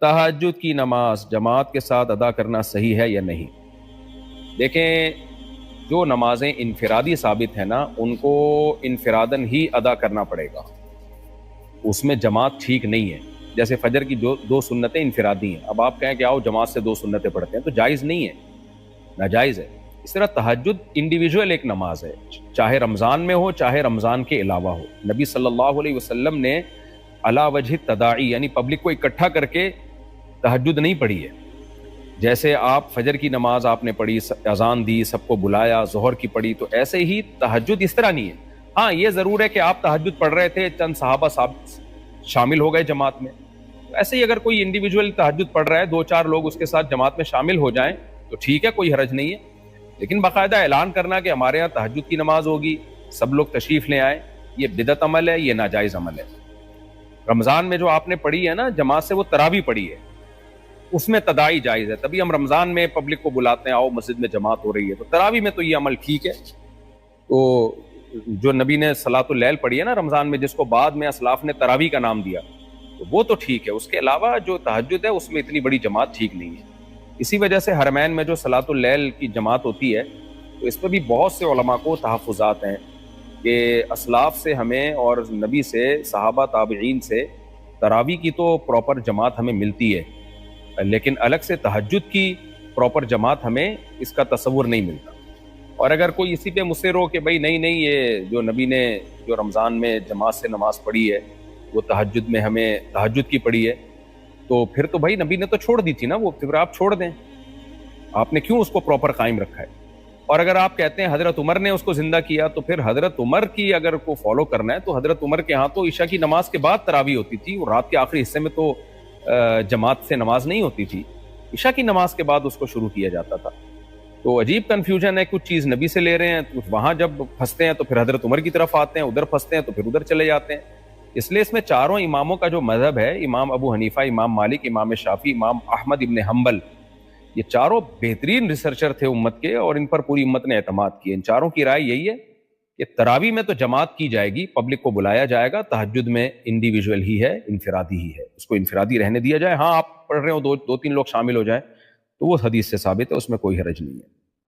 تہجد کی نماز جماعت کے ساتھ ادا کرنا صحیح ہے یا نہیں؟ دیکھیں، جو نمازیں انفرادی ثابت ہیں نا ان کو انفرادن ہی ادا کرنا پڑے گا، اس میں جماعت ٹھیک نہیں ہے۔ جیسے فجر کی جو 2 سنتیں انفرادی ہیں، اب آپ کہیں کہ آؤ جماعت سے 2 سنتیں پڑھتے ہیں، تو جائز نہیں ہے، ناجائز ہے۔ اس طرح تہجد انڈیویجول ایک نماز ہے، چاہے رمضان میں ہو چاہے رمضان کے علاوہ ہو۔ نبی صلی اللہ علیہ وسلم نے علی وجہ تداعی یعنی پبلک کو اکٹھا کر کے تہجد نہیں پڑھی ہے۔ جیسے آپ فجر کی نماز آپ نے پڑھی، اذان دی، سب کو بلایا، ظہر کی پڑھی، تو ایسے ہی تہجد اس طرح نہیں ہے۔ ہاں یہ ضرور ہے کہ آپ تہجد پڑھ رہے تھے، چند صحابہ شامل ہو گئے جماعت میں، تو ایسے ہی اگر کوئی انڈیویجول تہجد پڑھ رہا ہے، 2-4 لوگ اس کے ساتھ جماعت میں شامل ہو جائیں تو ٹھیک ہے، کوئی حرج نہیں ہے۔ لیکن باقاعدہ اعلان کرنا کہ ہمارے ہاں تہجد کی نماز ہوگی، سب لوگ تشریف لے آئیں، یہ بدعت عمل ہے، یہ ناجائز عمل ہے۔ رمضان میں جو آپ نے پڑھی ہے نا جماعت سے، وہ تراویح پڑھی ہے، اس میں تداعی جائز ہے، تبھی ہم رمضان میں پبلک کو بلاتے ہیں، آؤ مسجد میں جماعت ہو رہی ہے، تو تراویح میں تو یہ عمل ٹھیک ہے۔ تو جو نبی نے صلاۃ اللیل پڑھی ہے نا رمضان میں، جس کو بعد میں اسلاف نے تراویح کا نام دیا، تو وہ تو ٹھیک ہے۔ اس کے علاوہ جو تہجد ہے اس میں اتنی بڑی جماعت ٹھیک نہیں ہے۔ اسی وجہ سے حرمین میں جو صلاۃ اللیل کی جماعت ہوتی ہے، تو اس پہ بھی بہت سے علماء کو تحفظات ہیں کہ اسلاف سے ہمیں اور نبی سے، صحابہ تابعین سے تراویح کی تو پراپر جماعت ہمیں ملتی ہے، لیکن الگ سے تہجد کی پراپر جماعت ہمیں اس کا تصور نہیں ملتا۔ اور اگر کوئی اسی پہ مصر ہو کہ بھائی نہیں یہ جو نبی نے جو رمضان میں جماعت سے نماز پڑھی ہے وہ تہجد میں ہمیں تہجد کی پڑھی ہے، تو پھر تو بھائی نبی نے تو چھوڑ دی تھی نا وہ، پھر آپ چھوڑ دیں، آپ نے کیوں اس کو پراپر قائم رکھا ہے؟ اور اگر آپ کہتے ہیں حضرت عمر نے اس کو زندہ کیا، تو پھر حضرت عمر کی اگر کو فالو کرنا ہے تو حضرت عمر کے ہاں تو عشاء کی نماز کے بعد تراویح ہوتی تھی، اور رات کے آخری حصے میں تو جماعت سے نماز نہیں ہوتی تھی، عشاء کی نماز کے بعد اس کو شروع کیا جاتا تھا۔ تو عجیب کنفیوژن ہے، کچھ چیز نبی سے لے رہے ہیں، کچھ وہاں جب پھنستے ہیں تو پھر حضرت عمر کی طرف آتے ہیں، ادھر پھنستے ہیں تو پھر ادھر چلے جاتے ہیں۔ اس لیے اس میں چاروں اماموں کا جو مذہب ہے، امام ابو حنیفہ، امام مالک، امام شافعی، امام احمد ابن حنبل، یہ چاروں بہترین ریسرچر تھے امت کے، اور ان پر پوری امت نے اعتماد کیا۔ ان چاروں کی رائے یہی ہے کہ تراویح میں تو جماعت کی جائے گی، پبلک کو بلایا جائے گا، تہجد میں انڈیویجول ہی ہے، انفرادی ہی ہے، اس کو انفرادی رہنے دیا جائے۔ ہاں آپ پڑھ رہے ہو، 2-3 لوگ شامل ہو جائیں تو وہ حدیث سے ثابت ہے، اس میں کوئی حرج نہیں ہے۔